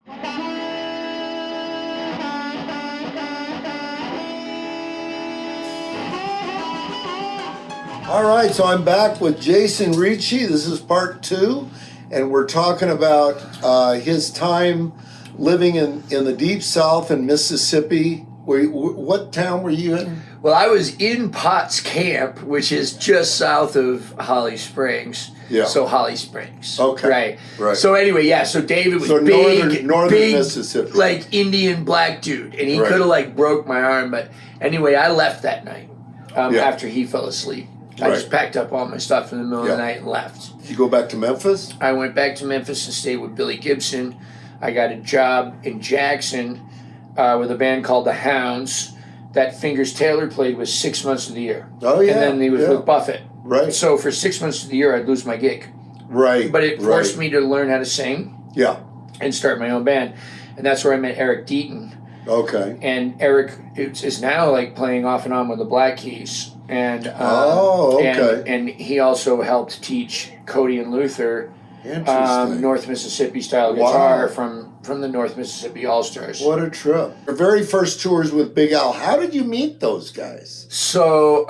All right, so I'm back with Jason Ricci. This is part 2, and we're talking about his time living in the Deep South in Mississippi. What town were you in? Well, I was in Potts Camp, which is just south of Holly Springs. Yeah. So Holly Springs. Okay. Right. So anyway, yeah. So David was northern big, Mississippi, like Indian black dude, and he Right. could have like broke my arm. But anyway, I left that night Yeah. after he fell asleep. I Right. just packed up all my stuff in the middle of the night and left. You go back to Memphis? I went back to Memphis and stayed with Billy Gibson. I got a job in Jackson with a band called the Hounds that Fingers Taylor played with 6 months of the year. Oh, yeah. And then he was with Buffett. Right. So for 6 months of the year, I'd lose my gig. Right. But it forced me to learn how to sing. Yeah. And start my own band. And that's where I met Eric Deaton. Okay. And Eric is now like playing off and on with the Black Keys. And and he also helped teach Cody and Luther North Mississippi style guitar from the North Mississippi All Stars. What a trip! Your very first tours with Big Al. How did you meet those guys? So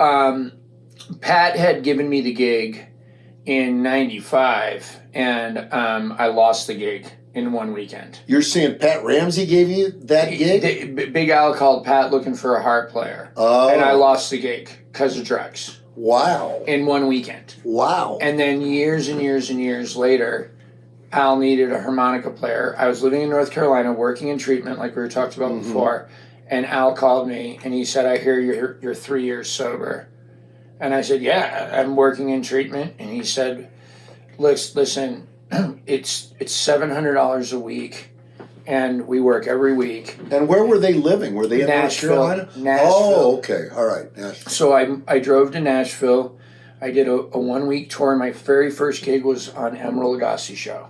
Pat had given me the gig in '95, and I lost the gig in one weekend. You're saying Pat Ramsey gave you that gig? Big Al called Pat looking for a harp player, and I lost the gig because of drugs. Wow. In one weekend. Wow. And then years and years and years later, Al needed a harmonica player. I was living in North Carolina, working in treatment like we were talked about before, and Al called me and he said, "I hear you're 3 years sober." And I said, "Yeah, I'm working in treatment." And he said, "Listen, it's $700 a week, and we work every week." And where were they living? Were they in Nashville, North Carolina? Nashville. Oh, okay. All right. Nashville. So I drove to Nashville. I did a 1 week tour. My very first gig was on Emeril Lagasse show.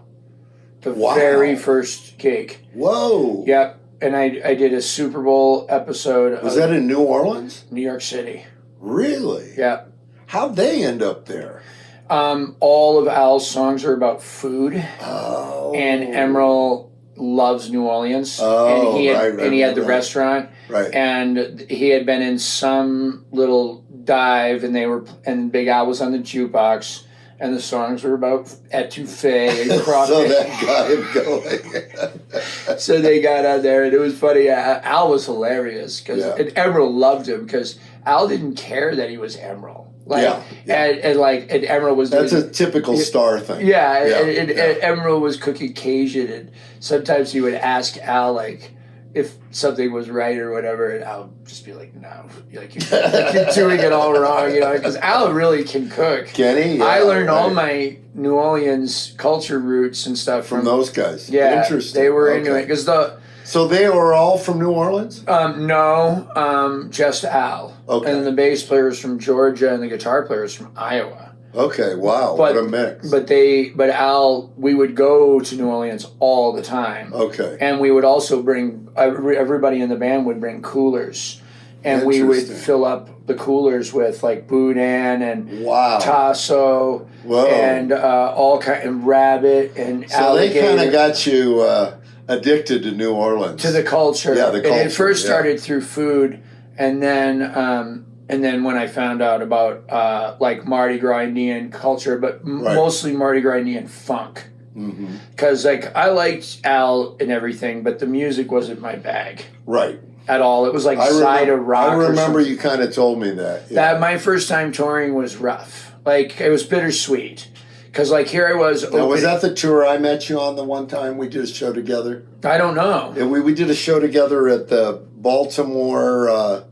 The very first gig. Whoa. Yep. And I did a Super Bowl episode. Was that in New Orleans? New York City. Really? Yeah. How'd they end up there? All of Al's songs are about food. Oh. And Emeril loves New Orleans. Oh, and he had the restaurant. Right. And he had been in some little dive, and Big Al was on the jukebox, and the songs were about etouffee and crawfish. So that got him going. So they got on there, and it was funny. Al was hilarious and Emeril loved him because Al didn't care that he was Emeril. And Emeril was. That's a typical star thing. Yeah, and Emeril was cooking Cajun, and sometimes he would ask Al like if something was right or whatever, and Al would just be like, "No, you're doing it all wrong," because Al really can cook. Can he? Yeah, I learned all my New Orleans culture roots and stuff from those guys. Yeah, interesting. They were into it because So they were all from New Orleans? No, just Al. Okay. And then the bass player is from Georgia, and the guitar player is from Iowa. Okay, wow, what a mix. But Al, we would go to New Orleans all the time. Okay. And we would also bring, everybody in the band would bring coolers. And we would fill up the coolers with like boudin and tasso and all kind of rabbit and alligator. So they kind of got you addicted to New Orleans. To the culture. Yeah, the culture. And it first started through food, and then when I found out about like Mardi Gras Indian culture, but mostly Mardi Gras Indian funk. Because like I liked Al and everything, but the music wasn't my bag. Right. At all. It was like Zyda rock. I remember you kind of told me that. Yeah. That my first time touring was rough. Like it was bittersweet. Because like here I was. Now, was that the tour I met you on the one time we did a show together? I don't know. Yeah, we did a show together at the Baltimore,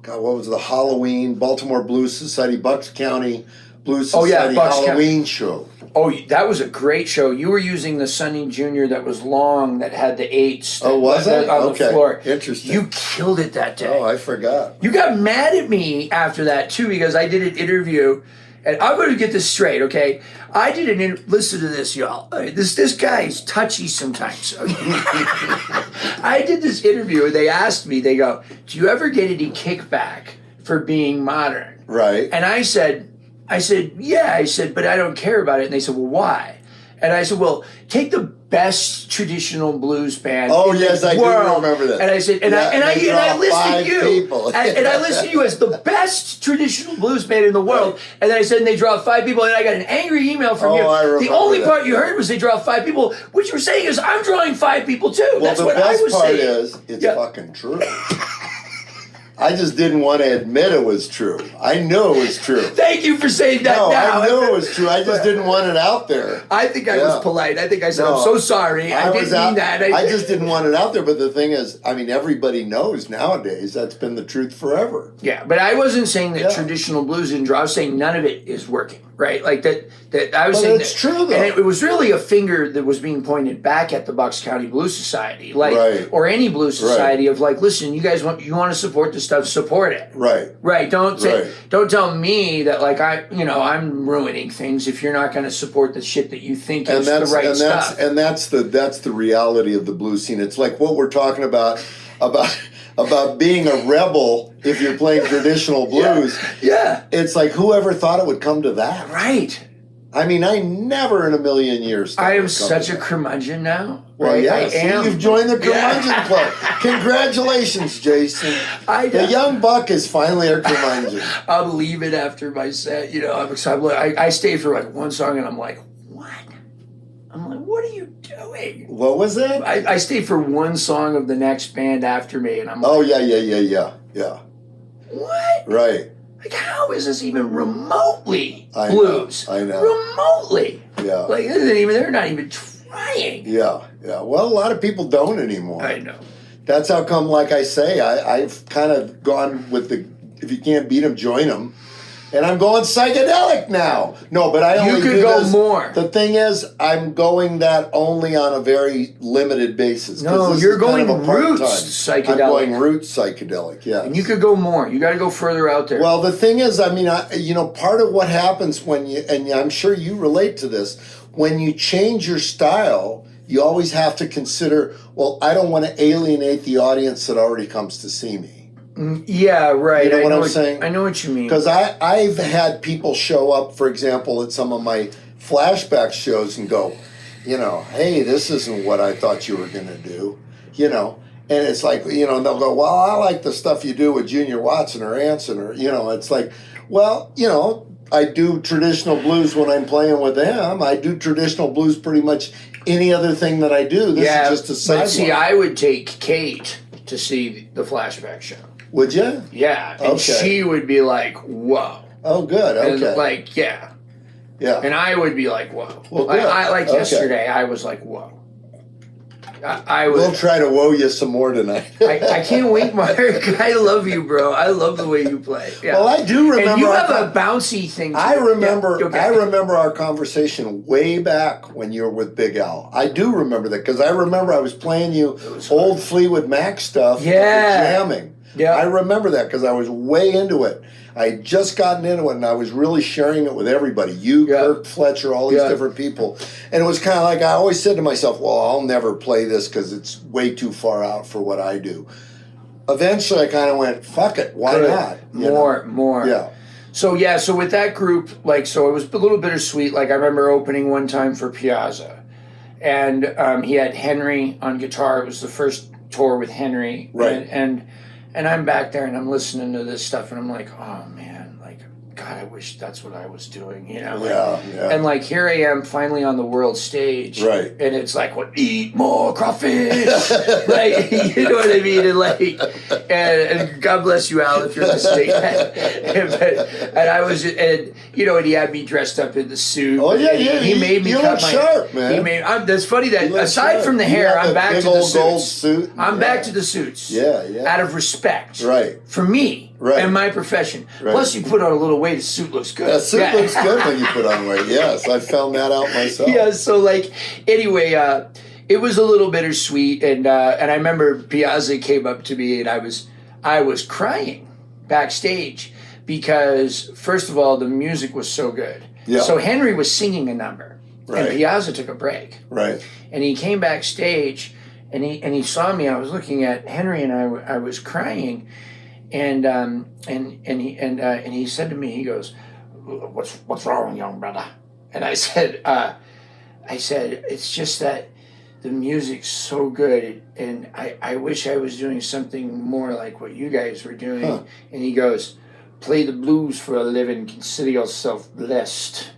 what was the Halloween, Baltimore Blues Society, Bucks County Blues Society Halloween show. Oh, that was a great show. You were using the Sonny Jr. that was long, that had the eights. On the floor. Interesting. You killed it that day. Oh, I forgot. You got mad at me after that, too, because I did an interview. And I'm going to get this straight, okay? I did an interview. Listen to this, y'all. This guy's touchy sometimes. Okay? I did this interview, and they asked me, they go, "Do you ever get any kickback for being modern?" Right. And I said, yeah. I said, "But I don't care about it." And they said, "Well, why?" And I said, well, take the best traditional blues band Oh, in yes, the I do world. remember that. And I said, and Yeah, I draw listed 5 you. people. And I listed you as the best traditional blues band in the world. Right. And then I said, and they draw 5 people. And I got an angry email from you. I remember the only that. part you heard was they draw 5 people. What you were saying is, I'm drawing 5 people too. Well, That's the what I best was part saying. is, it's fucking true. I just didn't want to admit it was true. I knew it was true. Thank you for saying that No, now. I knew it was true. I just didn't want it out there. I think I was polite. I think I said, No, I'm so sorry. I didn't mean that. I just didn't want it out there. But the thing is, I mean, everybody knows nowadays that's been the truth forever. Yeah, but I wasn't saying that traditional blues didn't draw. I was saying none of it is working, right? Like that I was saying it's true, though. And it was really a finger that was being pointed back at the Bucks County Blues Society, like, Right. or any blues society of like, listen, you guys want to support this stuff, support it. Right. Don't tell me that like I'm ruining things if you're not going to support the shit that you think is the right stuff. And that's the reality of the blues scene. It's like what we're talking about being a rebel if you're playing traditional blues. Yeah. It's like whoever thought it would come to that. Right. I mean, I never in a million years. I am such a curmudgeon now. Well, right? yeah, I am. You've joined the curmudgeon club. Congratulations, Jason. The young buck is finally a curmudgeon. I'll leave it after my set. I'm excited. I stayed for like one song, and I'm like, what? I'm like, what are you doing? What was that? I stayed for one song of the next band after me, and I'm like, oh yeah. What? Right. Like, how is this even remotely I blues? I know. Remotely. Yeah. Like, they're not even trying. Yeah. Well, a lot of people don't anymore. I know. That's how come, like I say, I've kind of gone with if you can't beat them, join them. And I'm going psychedelic now. No, but I only could do go this. more. The thing is, I'm going that only on a very limited basis. No, you're going roots psychedelic. I'm going roots psychedelic, yeah. And you could go more. You got to go further out there. Well, the thing is, I mean, part of what happens when you, and I'm sure you relate to this, when you change your style, you always have to consider, well, I don't want to alienate the audience that already comes to see me. Yeah, right. You know what I'm saying? I know what you mean. Because I've had people show up, for example, at some of my flashback shows and go, hey, this isn't what I thought you were going to do, and it's like, and they'll go, well, I like the stuff you do with Junior Watson or Anson, or, it's like, well, I do traditional blues when I'm playing with them. I do traditional blues pretty much any other thing that I do. This is just a sideline. But see, I would take Kate to see the flashback show. Would you? Yeah, and she would be like, whoa. Oh, good, okay. And like, yeah. Yeah. And I would be like, whoa. Well, good. Yesterday, I was like, whoa. We'll try to woe you some more tonight. I can't wait, Mark. I love you, bro. I love the way you play. Yeah. Well, I do remember. And you have a bouncy thing. I remember our conversation way back when you were with Big Al. I do remember that because I remember I was playing you old Fleetwood Mac stuff. Yeah. Jamming. Yeah. I remember that because I was way into it. I had just gotten into it, and I was really sharing it with everybody. You, Kirk Fletcher, all these different people. And it was kind of like I always said to myself, well, I'll never play this because it's way too far out for what I do. Eventually, I kind of went, fuck it, why not? More. Yeah. So with that group, it was a little bittersweet. Like, I remember opening one time for Piazza. And he had Henry on guitar. It was the first tour with Henry. Right. And I'm back there and I'm listening to this stuff and I'm like, oh man, like, God, I wish that's what I was doing, Yeah. And like, here I am finally on the world stage. Right. And it's like, eat more crawfish. Like, you know what I mean? And like, and God bless you, Al, if you're listening. and I was, and he had me dressed up in the suit. Oh yeah. He made me cut my sharp, man. That's funny that aside from the hair, I'm back to the suits. Gold suit. I'm back to the suits. Yeah. Out of respect. Right. For me. Right. And my profession. Right. Plus, you put on a little weight, the suit looks good. The suit looks good when you put on weight. Yes, I found that out myself. Yeah. So like, anyway, it was a little bittersweet, and I remember Piazza came up to me, and I was crying backstage because first of all, the music was so good. Yeah. So Henry was singing a number, right. and Piazza took a break. Right. And he came backstage, and he saw me. I was looking at Henry, and I was crying. And he said to me, he goes, what's wrong, young brother? And I said, I said, it's just that the music's so good, and I wish I was doing something more like what you guys were doing. Huh. And he goes, play the blues for a living, consider yourself blessed.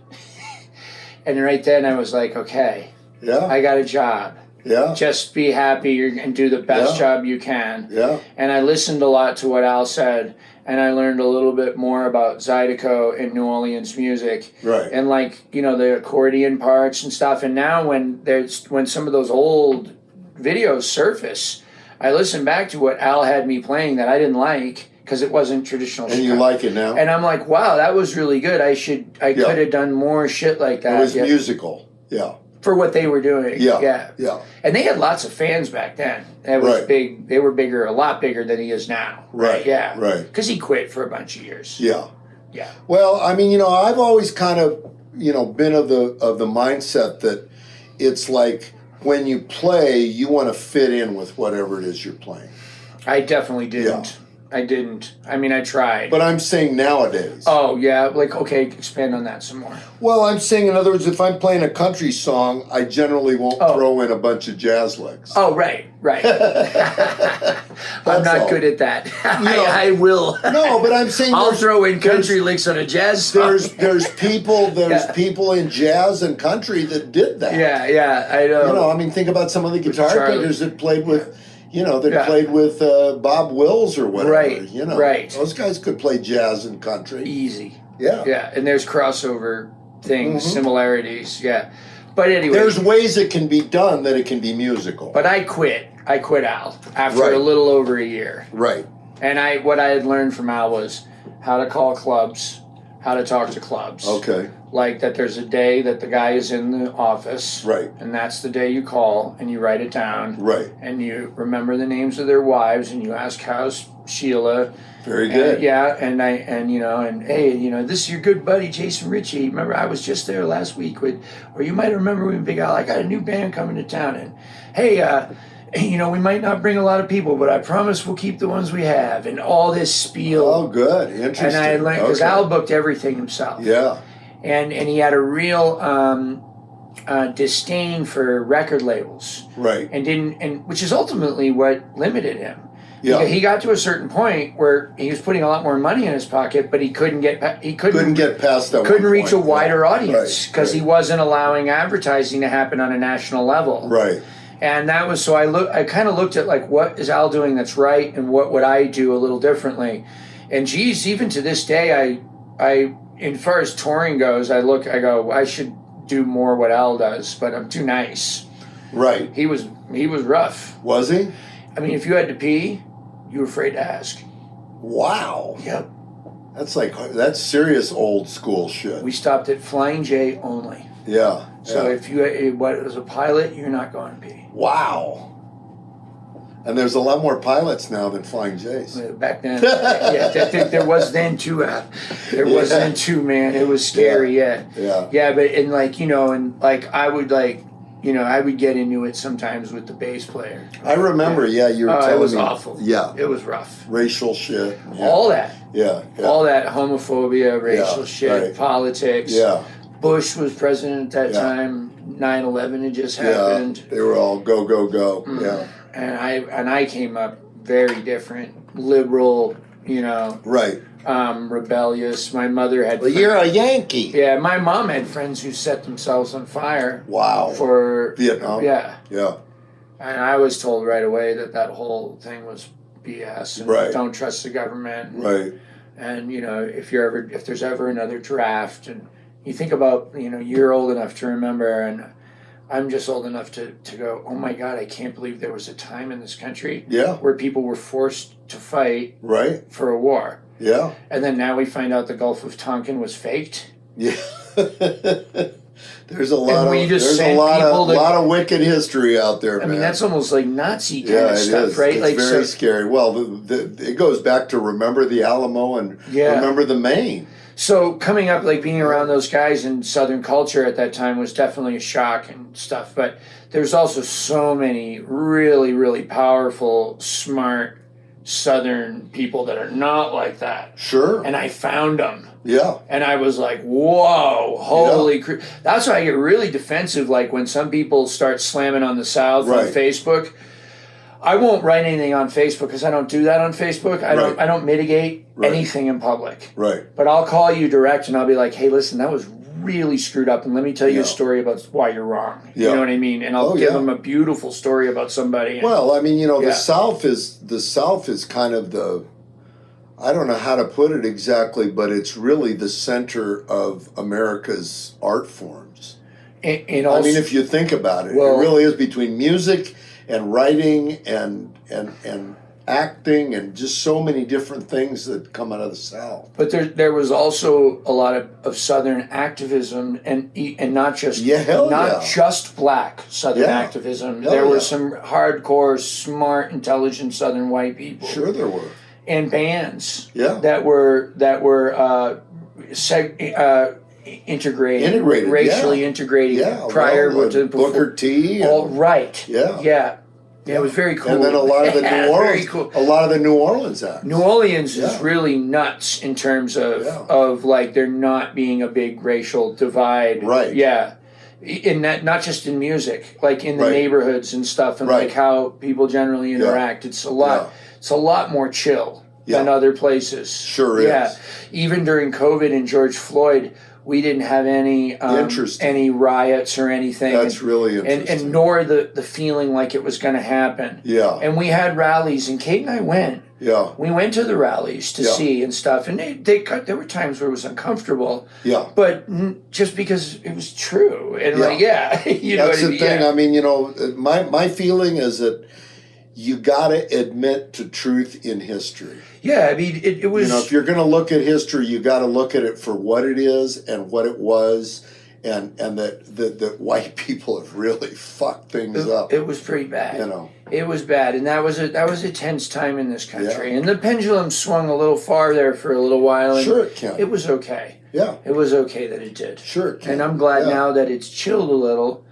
And right then I was like, okay, Yeah. I got a job. Yeah. Just be happy and do the best job you can. Yeah. And I listened a lot to what Al said, and I learned a little bit more about Zydeco and New Orleans music. Right. And the accordion parts and stuff. And now when some of those old videos surface, I listen back to what Al had me playing that I didn't like because it wasn't traditional. And you like it now? And I'm like, wow, that was really good. I could have done more shit like that. It was musical. Yeah. For what they were doing. Yeah. And they had lots of fans back then. It was big. They were bigger, a lot bigger than he is now. Right. Yeah. Right. Because he quit for a bunch of years. Yeah. Yeah. Well, I mean, I've always kind of, been of the mindset that it's like when you play, you want to fit in with whatever it is you're playing. I definitely didn't. Yeah. I didn't. I mean, I tried. But I'm saying nowadays. Oh, yeah. Okay, expand on that some more. Well, I'm saying, in other words, if I'm playing a country song, I generally won't throw in a bunch of jazz licks. Oh, right. I'm not good at that. I will. No, but I'm saying I'll throw in country licks on a jazz song. There's people in jazz and country that did that. Yeah, I know. I mean, think about some of the guitar players that played with, played with Bob Wills or whatever. Right, right. Those guys could play jazz and country. Easy. Yeah. Yeah, and there's crossover things, similarities, yeah. But anyway. There's ways it can be done that it can be musical. But I quit Al after a little over a year. Right. And what I had learned from Al was how to call clubs, how to talk to clubs. Okay. Like that there's a day that the guy is in the office. Right. And that's the day you call and you write it down. Right. And you remember the names of their wives and you ask how's Sheila. Very good. This is your good buddy Jason Ricci. Remember I was just there last week or you might remember when Big Al, I got a new band coming to town and hey, we might not bring a lot of people, but I promise we'll keep the ones we have and all this spiel. Oh, good. Interesting. And I had learned because Al booked everything himself. Yeah. And he had a real disdain for record labels. Right. And which is ultimately what limited him. Yeah. He got to a certain point where he was putting a lot more money in his pocket, but he couldn't get past that. Couldn't reach a wider audience because he wasn't allowing advertising to happen on a national level. Right. And that was so I kind of looked at like what is Al doing that's right and what would I do a little differently. And geez, even to this day I as far as touring goes, I go, I should do more what Al does, but I'm too nice. Right. He was rough. Was he? I mean, if you had to pee, you were afraid to ask. Wow. Yep. That's serious old school shit. We stopped at Flying J only. Yeah. So if you was a pilot, you're not going to pee. Wow. And there's a lot more pilots now than Flying J's. Back then, there was then too. There was then too, man. It was scary, Yeah. But I would get into it sometimes with the bass player. I remember, you were telling me. It was awful. Yeah. It was rough. Racial shit. Yeah. All that. Yeah. All that homophobia, racial shit, politics. Yeah. Bush was president at that time. 9/11 had just happened. Yeah. They were all go, go, go. Yeah. And I came up very different, liberal, Right. Rebellious. My mother had. Well, you're a Yankee. Yeah, my mom had friends who set themselves on fire. Wow. For Vietnam. Yeah. Yeah. And I was told right away that whole thing was BS. And don't trust the government. Right. And if there's ever another draft, and you think about you're old enough to remember, and I'm just old enough to go, oh my God, I can't believe there was a time in this country where people were forced to fight for a war. Yeah. And then now we find out the Gulf of Tonkin was faked. Yeah. There's a lot of wicked history out there, man. I mean, that's almost like Nazi kind of stuff, right? It's very scary. Well, it goes back to remember the Alamo and remember the Maine. So coming up, being around those guys in Southern culture at that time was definitely a shock and stuff. But there's also so many really, really powerful, smart Southern people that are not like that. Sure. And I found them. Yeah. And I was like, whoa, holy crap. That's why I get really defensive, like when some people start slamming on the South on Facebook. I won't write anything on Facebook because I don't do that on Facebook. I don't mitigate anything in public. Right. But I'll call you direct and I'll be like, hey, listen, that was really screwed up, and let me tell you a story about why you're wrong. You know what I mean? And I'll give them a beautiful story about somebody. And, well, I mean, the South is kind of the, I don't know how to put it exactly, but it's really the center of America's art forms. And also, I mean, if you think about it, it really is between music and writing and acting and just so many different things that come out of the South. But there was also a lot of Southern activism and not just just black Southern activism. There were some hardcore, smart, intelligent Southern white people. Sure, there were. And bands that were integrated, racially integrated prior to Booker T. Yeah, it was very cool. And then a lot of the New Orleans, a lot of the New Orleans acts. New Orleans is really nuts in terms of like there not being a big racial divide. Right. Yeah. In that, not just in music, like in the neighborhoods and stuff, and like how people generally interact. It's a lot. It's a lot more chill than other places. Sure is. Yeah. Even during COVID and George Floyd, we didn't have any riots or anything. That's really interesting. And nor the feeling like it was going to happen. Yeah. And we had rallies, and Kate and I went. Yeah. We went to the rallies to see and stuff, and there were times where it was uncomfortable. Yeah. But just because it was true, and that's the thing. I mean, my feeling is that you got to admit to truth in history. Yeah, I mean, it was... if you're going to look at history, you got to look at it for what it is and what it was, and that white people have really fucked things up. It was pretty bad. It was bad, and that was a tense time in this country. And the pendulum swung a little far there for a little while. And sure it can. It was okay. Yeah. It was okay that it did. Sure it can. And I'm glad now that it's chilled a little,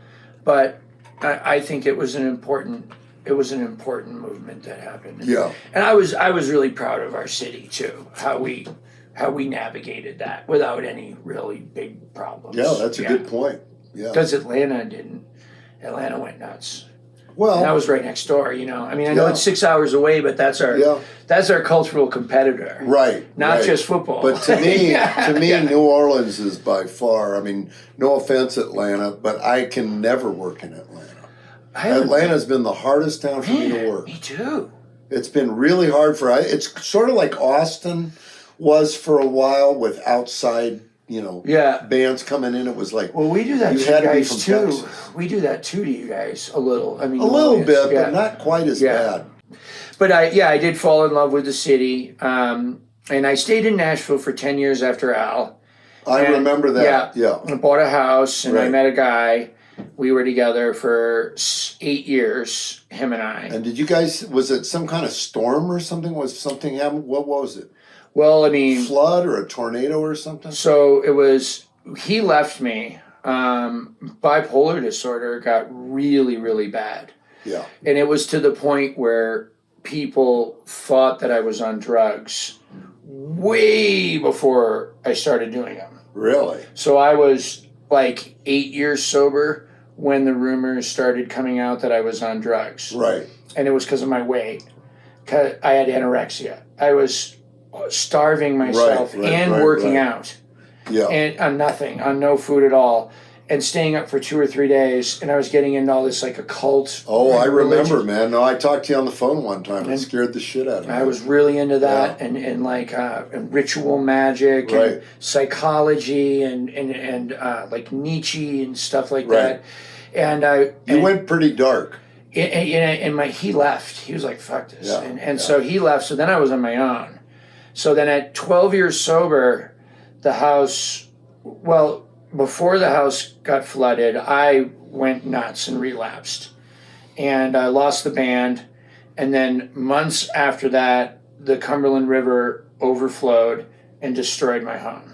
but I think it was an important movement that happened. And I was really proud of our city too, how we navigated that without any really big problems. Yeah, that's a good point. Yeah. Because Atlanta didn't. Atlanta went nuts. Well, and that was right next door, I mean, I know it's 6 hours away, but that's our cultural competitor. Right. Not just football. But to me, New Orleans is by far, I mean, no offense, Atlanta, but I can never work in Atlanta. Atlanta's been the hardest town for me to work. Me too. It's been really hard it's sort of like Austin was for a while with outside, bands coming in. It was like, well, we do that to you guys too. Texas. We do that too to you guys a little. I mean, a little bit, but not quite as bad. But I did fall in love with the city, and I stayed in Nashville for 10 years after Al. I remember that. Yeah. I bought a house, and I met a guy. We were together for 8 years, him and I. And did you guys, was it some kind of storm or something? Was something happened? What was it? Well, I mean... flood or a tornado or something? So it was, he left me. Bipolar disorder got really, really bad. Yeah. And it was to the point where people thought that I was on drugs way before I started doing them. Really? So I was like 8 years sober when the rumors started coming out that I was on drugs. Right. And it was because of my weight. 'Cause I had anorexia. I was starving myself and working out. Yeah. And on nothing, on no food at all. And staying up for 2 or 3 days. And I was getting into all this like occult. Oh, I remember, man. No, I talked to you on the phone one time and scared the shit out of me. I was really into that and like and ritual magic and psychology and like Nietzsche and stuff like that. And you went pretty dark. And he left. He was like, fuck this. So he left. So then I was on my own. So then at 12 years sober, the house, before the house got flooded, I went nuts and relapsed. And I lost the band. And then months after that, the Cumberland River overflowed and destroyed my home.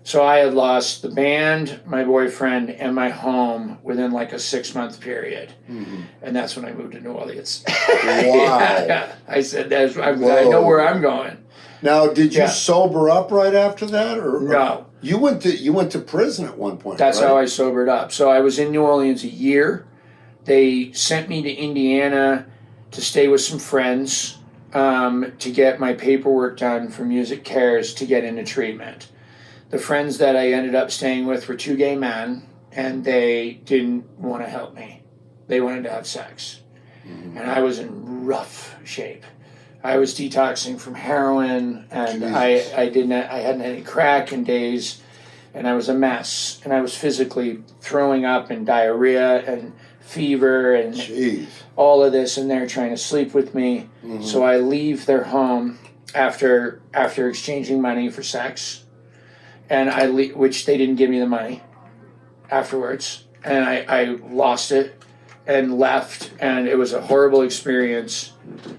So I had lost the band, my boyfriend, and my home within like a 6-month period. Mm-hmm. And that's when I moved to New Orleans. Wow. Yeah. I said, I know where I'm going. Now, did you sober up right after that? No. You went to prison at one point, That's right? how I sobered up. So I was in New Orleans a year. They sent me to Indiana to stay with some friends to get my paperwork done for Music Cares to get into treatment. The friends that I ended up staying with were 2 gay men, and they didn't want to help me. They wanted to have sex. Mm-hmm. And I was in rough shape. I was detoxing from heroin, and I hadn't had any crack in days, and I was a mess. And I was physically throwing up and diarrhea and fever and all of this, and they're trying to sleep with me. Mm-hmm. So I leave their home after exchanging money for sex, and which they didn't give me the money afterwards, and I lost it and left, and it was a horrible experience.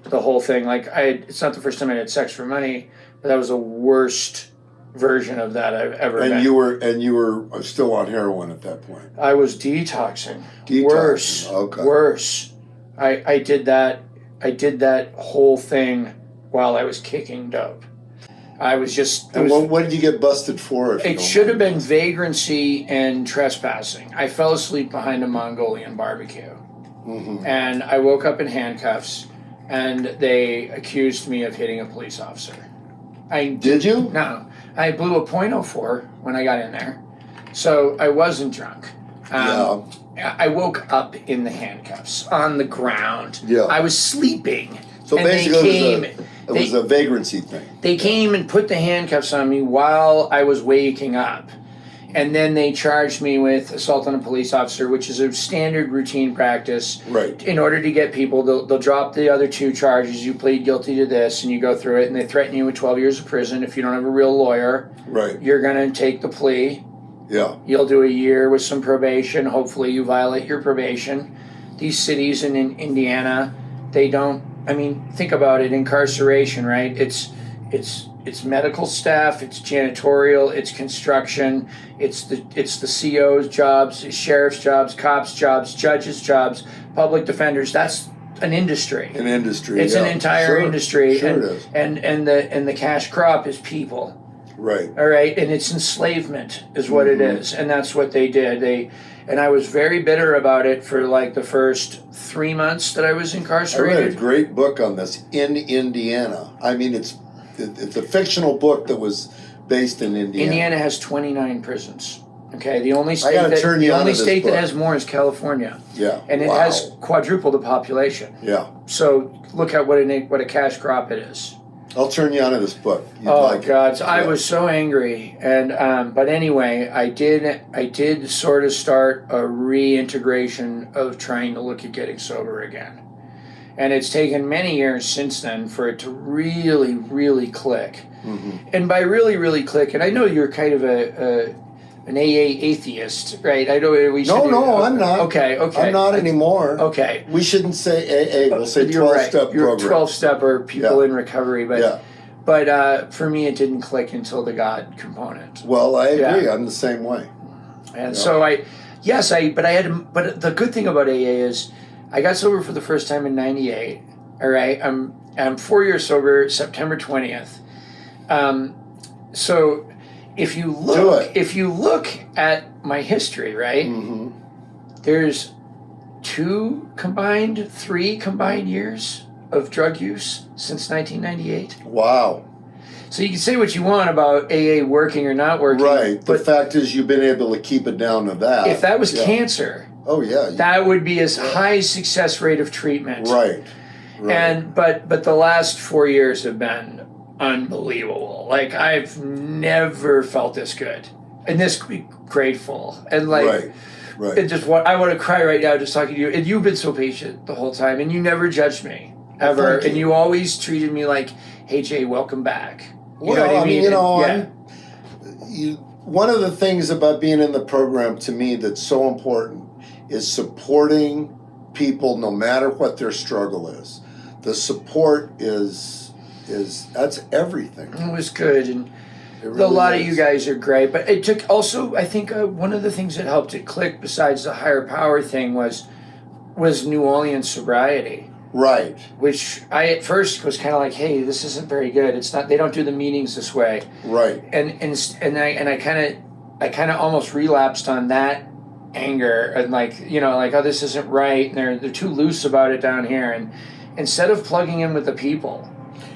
The whole thing, it's not the first time I had sex for money, but that was the worst version of that I've ever been. You were still on heroin at that point. I was detoxing. Worse. Okay. Worse. I did that whole thing while I was kicking dope. I was just. And what did you get busted for? It should have been vagrancy and trespassing. I fell asleep behind a Mongolian barbecue, mm-hmm. and I woke up in handcuffs, and they accused me of hitting a police officer. Did you? No. I blew a .04 when I got in there, so I wasn't drunk. I woke up in the handcuffs on the ground. Yeah. I was sleeping. So basically, it was a vagrancy thing. They came and put the handcuffs on me while I was waking up. And then they charged me with assault on a police officer, which is a standard routine practice. Right. In order to get people, they'll drop the other 2 charges. You plead guilty to this, and you go through it, and they threaten you with 12 years of prison. If you don't have a real lawyer, right, you're going to take the plea. Yeah. You'll do a year with some probation. Hopefully you violate your probation. These cities in Indiana, they don't, think about it, incarceration, right? It's medical staff, it's janitorial, it's construction, it's the CO's jobs, sheriff's jobs, cops' jobs, judges' jobs, public defenders. That's an industry. An industry. It's an entire industry. Sure it is. And the cash crop is people. Right. All right, and it's enslavement is what mm-hmm. it is, and that's what they did. And I was very bitter about it for the first 3 months that I was incarcerated. I read a great book on this in Indiana. It's a fictional book that was based in Indiana. Indiana has 29 prisons. Okay, the only state that has more is California. Yeah, and it has quadrupled the population. Yeah. So look at what a cash crop it is. I'll turn you on to this book. God! So I was so angry, and but anyway, I did sort of start a reintegration of trying to look at getting sober again. And it's taken many years since then for it to really, really click. Mm-hmm. And by really, really click, and I know you're kind of an AA atheist, right? I know we should. No, I'm not. Okay. I'm not anymore. Okay. We shouldn't say AA. We'll say 12-step program. You're 12-step or people in recovery, but for me, it didn't click until the God component. Well, I agree. I'm the same way. And so but the good thing about AA is, I got sober for the first time in '98. All right, I'm 4 years sober, September 20th. So if you look at my history, right, mm-hmm. there's 3 combined years of drug use since 1998. Wow. So you can say what you want about AA working or not working. Right. The fact is you've been able to keep it down to that. If that was cancer, that would be as high success rate of treatment. Right. And but the last 4 years have been unbelievable. I've never felt this good and this grateful and right. And just I want to cry right now just talking to you. And you've been so patient the whole time, and you never judged me ever, and you always treated me like, "Hey Jay, welcome back." You know what I mean? One of the things about being in the program to me that's so important is supporting people no matter what their struggle is. The support is that's everything. It was good, and really A lot is. of you guys are great, but it took also, I think, one of the things that helped it click besides the higher power thing was New Orleans sobriety. Right. Which I at first was kind of like, hey, this isn't very good. It's not. They don't do the meetings this way. Right. And I kind of almost relapsed on that anger and like oh, this isn't right. And they're too loose about it down here. And instead of plugging in with the people.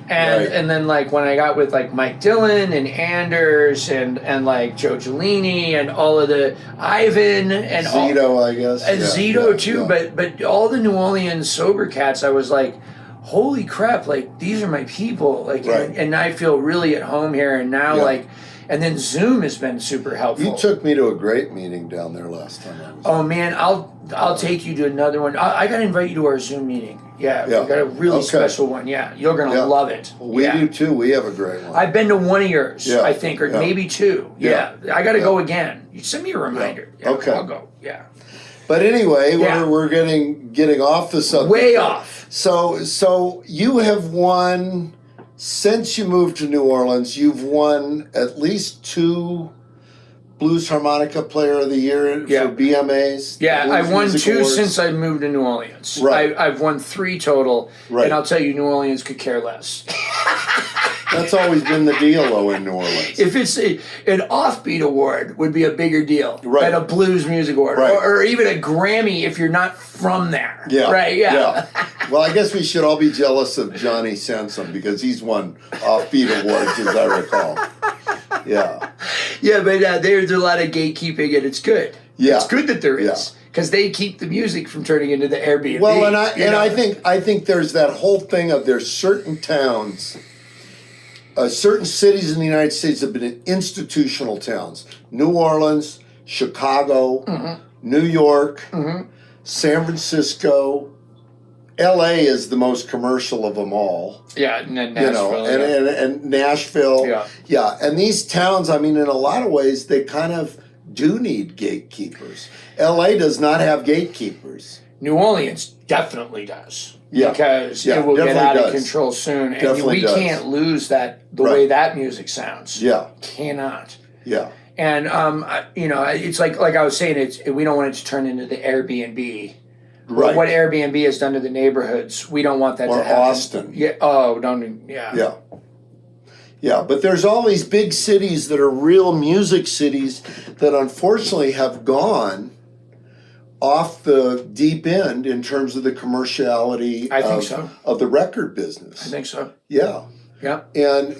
And then like when I got with like Mike Dillon and Anders and like Joe Gelini and all of the Ivan and Zito, I guess. And Zito too, but all the New Orleans sober cats, I was like, holy crap, like these are my people. Like and I feel really at home here and now like and then Zoom has been super helpful. You took me to a great meeting down there last time I was there. Man, I'll take you to another one. I gotta invite you to our Zoom meeting. Yeah, we got a really special one. Yeah, you're going to love it. Well, we do too. We have a great one. I've been to one of yours, I think, or maybe two. Yeah. I got to go again. You send me a reminder. Yeah, okay. I'll go. Yeah. But anyway, we're getting off the subject. Way off. So you have won, since you moved to New Orleans, you've won at least 2 Blues Harmonica Player of the Year for BMAs. Yeah, I've won 2 since I moved to New Orleans. Right. I've won 3 total, and I'll tell you, New Orleans could care less. That's always been the deal, though, in New Orleans. If it's an offbeat award, would be a bigger deal than a blues music award, or even a Grammy if you're not from there. Yeah. Right. Yeah. Well, I guess we should all be jealous of Johnny Sansom because he's won offbeat awards, as I recall. Yeah. Yeah, but there's a lot of gatekeeping, and it's good. Yeah. It's good that there is. Because they keep the music from turning into the Airbnb. Well, I think there's that whole thing of there's certain towns, certain cities in the United States have been institutional towns. New Orleans, Chicago, New York, San Francisco. L.A. is the most commercial of them all. Yeah, and then Nashville. And Nashville. Yeah, and these towns, I mean, in a lot of ways, they kind of do need gatekeepers. L.A. does not have gatekeepers. New Orleans definitely does. Yeah. Because it will get out of control soon. And we can't lose the way that music sounds. Yeah. Cannot. Yeah. And, it's like I was saying, we don't want it to turn into the Airbnb. Right. What Airbnb has done to the neighborhoods, we don't want that to happen. Or Austin. Yeah. Oh, don't. Yeah. Yeah. Yeah, but there's all these big cities that are real music cities that unfortunately have gone off the deep end in terms of the commercially of the record business. I think so. Yeah. Yeah. And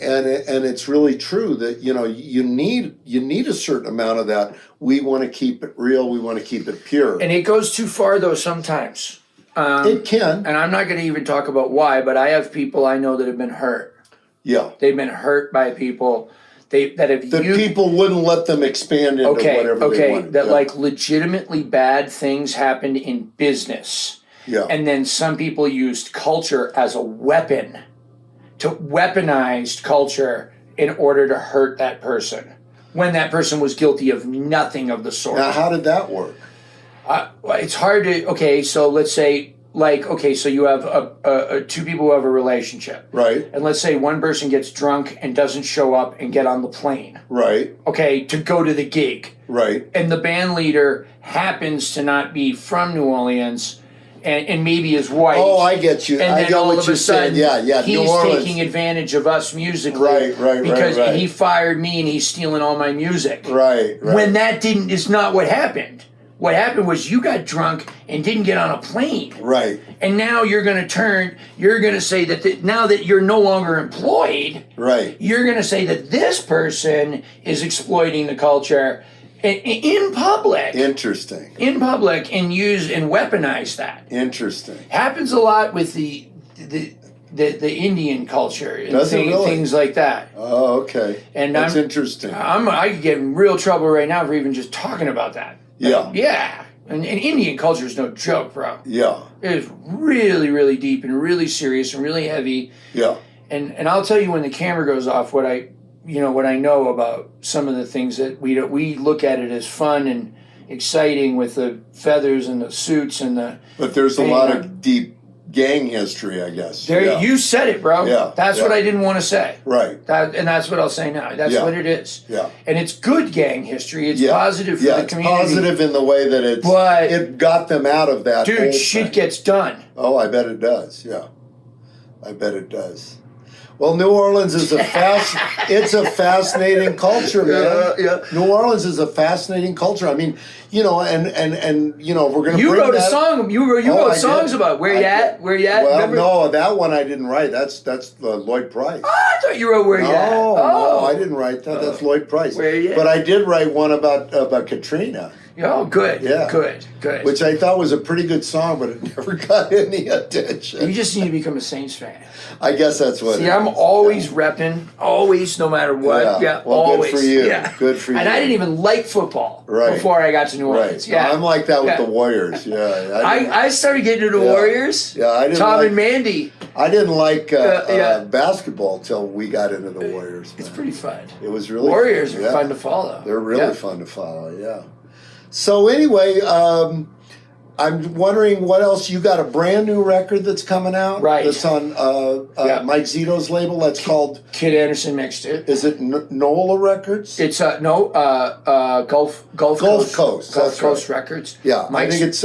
it's really true that you need a certain amount of that. We want to keep it real. We want to keep it pure. And it goes too far though sometimes. It can. And I'm not going to even talk about why, but I have people I know that have been hurt. Yeah. They've been hurt by people people wouldn't let them expand into whatever they wanted. That like legitimately bad things happened in business. Yeah. And then some people used culture as a weapon. To weaponized culture in order to hurt that person when that person was guilty of nothing of the sort. Now, how did that work? It's hard to, so let's say, so you have two people who have a relationship. Right. And let's say one person gets drunk and doesn't show up and get on the plane. Right. Okay, to go to the gig. Right. And the band leader happens to not be from New Orleans and maybe is white. Oh, I get you. And then all of a sudden, he's New taking advantage of us musically. Right. Because he fired me and he's stealing all my music. Right. When that is not what happened. What happened was you got drunk and didn't get on a plane. Right. And now you're going to say that now that you're no longer employed, right, you're going to say that this person is exploiting the culture in public. Interesting. In public and use and weaponize that. Interesting. Happens a lot with the Indian culture and things like that. Oh, okay. And that's interesting. I could get in real trouble right now for even just talking about that. Yeah. Yeah. And Indian culture is no joke, bro. Yeah. It is really, really deep and really serious and really heavy. Yeah. And I'll tell you when the camera goes off what I know about some of the things that we look at it as fun and exciting with the feathers and the suits and the. But there's a lot of deep gang history, I guess. There, you said it, bro. Yeah. That's what I didn't want to say. Right. And that's what I'll say now. That's what it is. Yeah. And it's good gang history. It's positive for the community. It's positive in the way that it got them out of that. Dude, shit gets done. Oh, I bet it does. Yeah. I bet it does. Well, New Orleans is it's a fascinating culture, man. Yeah. New Orleans is a fascinating culture. I mean, you know, and you know, if we're going to You wrote a song. You wrote songs about where you at? Where you at? Well, Remember? no, that one I didn't write. That's Lloyd Price. Oh, I thought you wrote Where You At. No, I didn't write that. That's Lloyd Price. Where You At? But I did write one about Katrina. Oh, good. Yeah. Good. Which I thought was a pretty good song, but it never got any attention. You just need to become a Saints fan. I guess that's what. See, I'm always repping, always, no matter what. Yeah, well, always. Good for you. Yeah. Good for you. And I didn't even like football before I got to New Orleans. Right. Yeah. I'm like that with the Warriors. Yeah. I started getting into the Warriors. Yeah, I didn't Tom and Mandy. I didn't like basketball till we got into the Warriors. Man. It's pretty fun. It was really Warriors fun. are fun to follow. They're really fun to follow. Yeah. So anyway, I'm wondering what else. You got a brand new record that's coming out, right? That's on Mike Zito's label. That's called Kid Anderson mixed it. Is it NOLA Records? It's Gulf Coast Records. Yeah, I think it's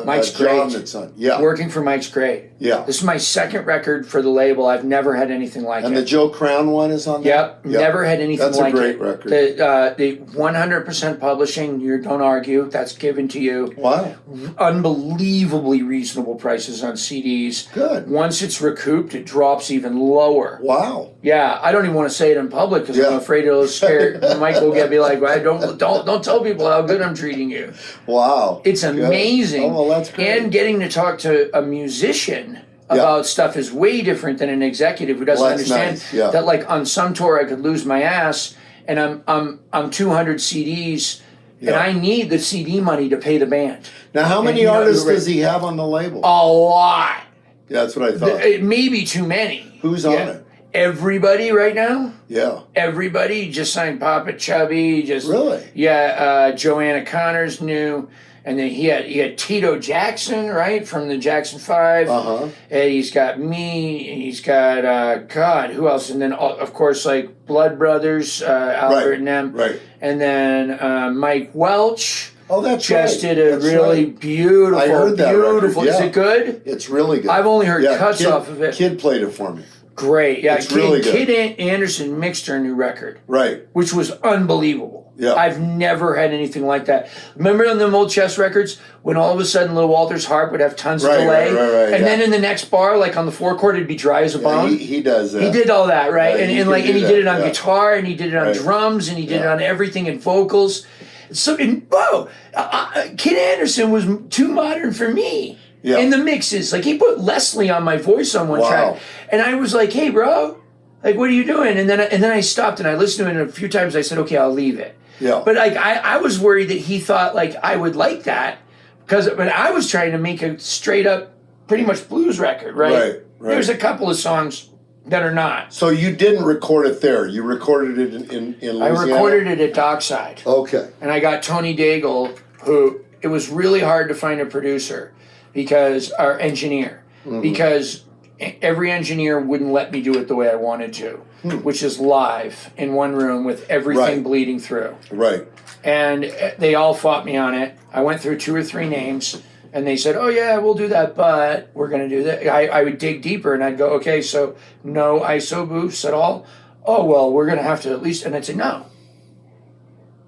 Mike's John great. that's on. Yeah, working for Mike's great. Yeah, this is my second record for the label. I've never had anything like it. And the Joe Crown one is on there? Yep, never had anything like it. That's a great record. The 100% publishing, you don't argue, that's given to you. Wow. Unbelievably reasonable prices on CDs. Good. Once it's recouped, it drops even lower. Wow. Yeah, I don't even want to say it in public because I'm afraid it'll scare Mike will be like, well, don't tell people how good I'm treating you. Wow. It's amazing. Oh, well, that's great. And getting to talk to a musician about stuff is way different than an executive who doesn't understand that, like, on some tour I could lose my ass and I'm 200 CDs and I need the CD money to pay the band. Now, how many artists does he have on the label? A lot. Yeah, that's what I thought. It may be too many. Who's on it? Everybody right now? Yeah. Everybody. Just signed Papa Chubby. Really? Yeah, Joanna Connor's new. And then he had Tito Jackson, right, from the Jackson 5. Uh-huh. And he's got me, and he's got, God, who else? And then, of course, like Blood Brothers, Albert and them. Right. And then Mike Welch. Oh, that's just did a really beautiful, I heard that beautiful. Record. Yeah. Is it good? It's really good. I've only heard cuts off of it. Kid played it for me. Great, yeah. It's really good. Kid Anderson mixed her new record. Right. Which was unbelievable. Yeah. I've never had anything like that. Remember on them old chess records when all of a sudden Little Walter's harp would have tons of delay? Right, and then in the next bar, like on the four-chord, it'd be dry as a bone? He does that. He did all that, right? Yeah, and he did did it on guitar, and he did it on drums, and he did it on everything and vocals. So, Kid Anderson was too modern for me. Yeah. In the mixes. Like, he put Leslie on my voice on one track. And I was like, hey, bro, like, what are you doing? And then I stopped and I listened to it, and a few times I said, okay, I'll leave it. Yeah. But, like, I was worried that he thought, like, I would like that. But I was trying to make a straight-up, pretty much blues record, right? Right. There's a couple of songs that are not. So you didn't record it there. You recorded it in Louisiana? I recorded it at Dockside. Okay. And I got Tony Daigle, who, it was really hard to find a producer because our engineer, because every engineer wouldn't let me do it the way I wanted to, which is live in one room with everything bleeding through. Right. And they all fought me on it. I went through 2 or 3 names, and they said, oh, yeah, we'll do that, but we're going to do that. I would dig deeper, and I'd go, okay, so no ISO booths at all? Oh, well, we're going to have to at least, and I'd say, no.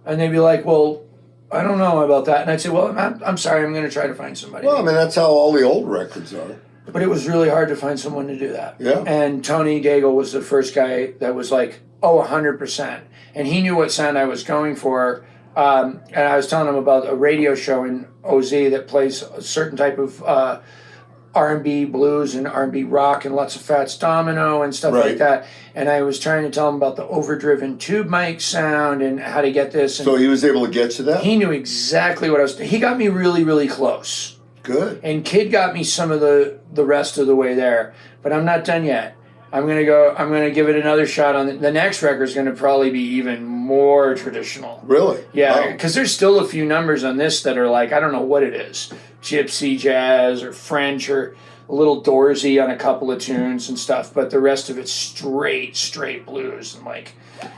And they'd be like, well, I don't know about that. And I'd say, well, I'm sorry, I'm going to try to find somebody. Well, I mean, that's how all the old records are. But it was really hard to find someone to do that. Yeah. And Tony Daigle was the first guy that was like, oh, 100%. And he knew what sound I was going for. And I was telling him about a radio show in OZ that plays a certain type of R&B blues and R&B rock and lots of Fats Domino and stuff like that. And I was trying to tell him about the overdriven tube mic sound and how to get this. And so he was able to get you that? He knew exactly what I was. He got me really, really close. Good. And Kid got me some of the rest of the way there. But I'm not done yet. I'm gonna give it another shot on the next record is gonna probably be even more traditional. Really? Yeah, because there's still a few numbers on this that are like, I don't know what it is. Gypsy jazz or French or a little Doorsy on a couple of tunes and stuff, but the rest of it's straight blues. And like,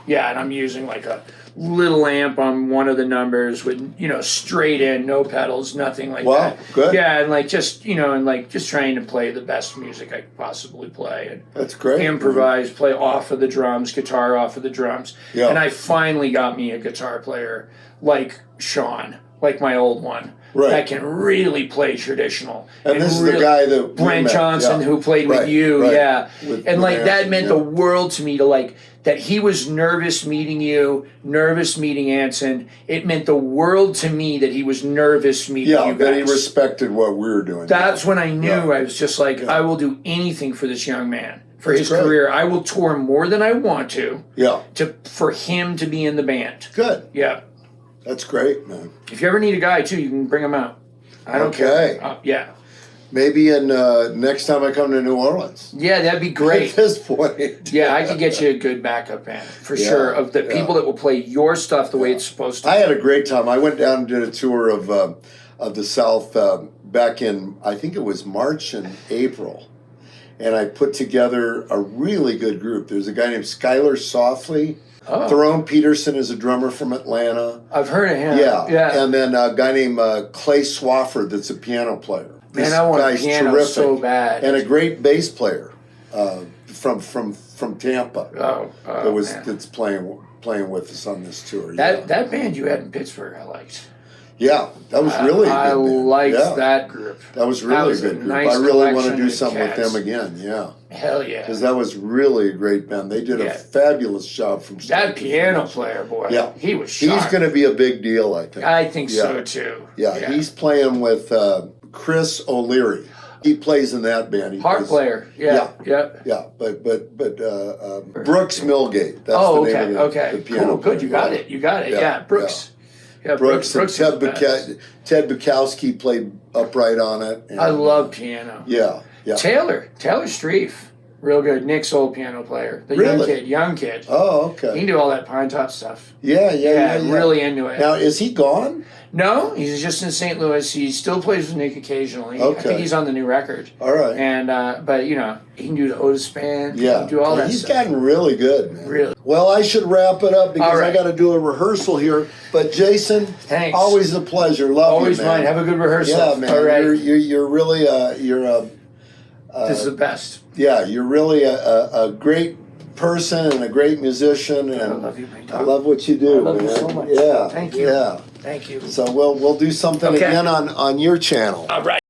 yeah, and I'm using like a little amp on one of the numbers with, you know, straight in, no pedals, nothing like that. Wow, good. Yeah, and like just, you know, and like just trying to play the best music I could possibly play. And that's great. Improvise, play off of the drums, guitar off of the drums. Yeah. And I finally got me a guitar player like Sean, like my old one. Right. That can really play traditional. And this is the guy that Brent Johnson, yeah. who played with you, yeah. With like that Anson, meant the world to me to like that he was nervous meeting you, nervous meeting Anson. It meant the world to me that he was nervous meeting you guys. That he respected what we were doing. That's when I knew I was just like, I will do anything for this young man, for his great. career. I will tour more than I want to. Yeah. For him to be in the band. Good. Yeah. That's great, man. If you ever need a guy too, you can bring him out. I don't care. Yeah. Maybe in next time I come to New Orleans. Yeah, that'd be great. At this point. Yeah, I could get you a good backup band for sure of the people that will play your stuff the way it's supposed to. I had a great time. I went down and did a tour of the South back in, I think it was March and April, and I put together a really good group. There's a guy named Skylar Softly. Oh. Tyrone Peterson is a drummer from Atlanta. I've heard of him. Yeah. And then a guy named Clay Swafford that's a piano player. Man, I want a piano so bad. And a great bass player from Tampa that's playing with us on this tour. That band you had in Pittsburgh, I liked. Yeah, that was really a good I band. liked that group. That was really a good group. Nice I really want to collection do of something with cats. them again, yeah. Hell yeah. Because that was really a great band. They did a fabulous job from start that to piano finish. player, boy. Yeah. He was sharp. He's going to be a big deal, I think. I think so, too. Yeah, he's playing with Chris O'Leary. He plays in that band. Harp player. Yeah. But Brooks Milgate. That's the name of the piano cool, good. player. You got it. Yeah, Brooks. Yeah, Brooks and Ted Bukowski played upright on it. And, I love piano. Yeah. Taylor Streif, real good. Nick's old piano player. The young kid. Oh, okay. He can do all that pine top stuff. Yeah. Really into it. Now, is he gone? No, he's just in St. Louis. He still plays with Nick occasionally. Okay. I think he's on the new record. All right. And but you know, he can do the Otis band. Yeah. He can do all that He's stuff. gotten really good, man. Really. Well, I should wrap it up because All right. I got to do a rehearsal here. But Jason, thanks. always a pleasure. Love Always you, man. mine. Have a good rehearsal. Yeah, man. All right. You're really this is the best. Yeah, you're really a great person and a great musician, and I love you, man. I love what you do, I love man. you so much. Yeah, Thank you. Yeah. Thank you. So we'll do something again on your channel. All right.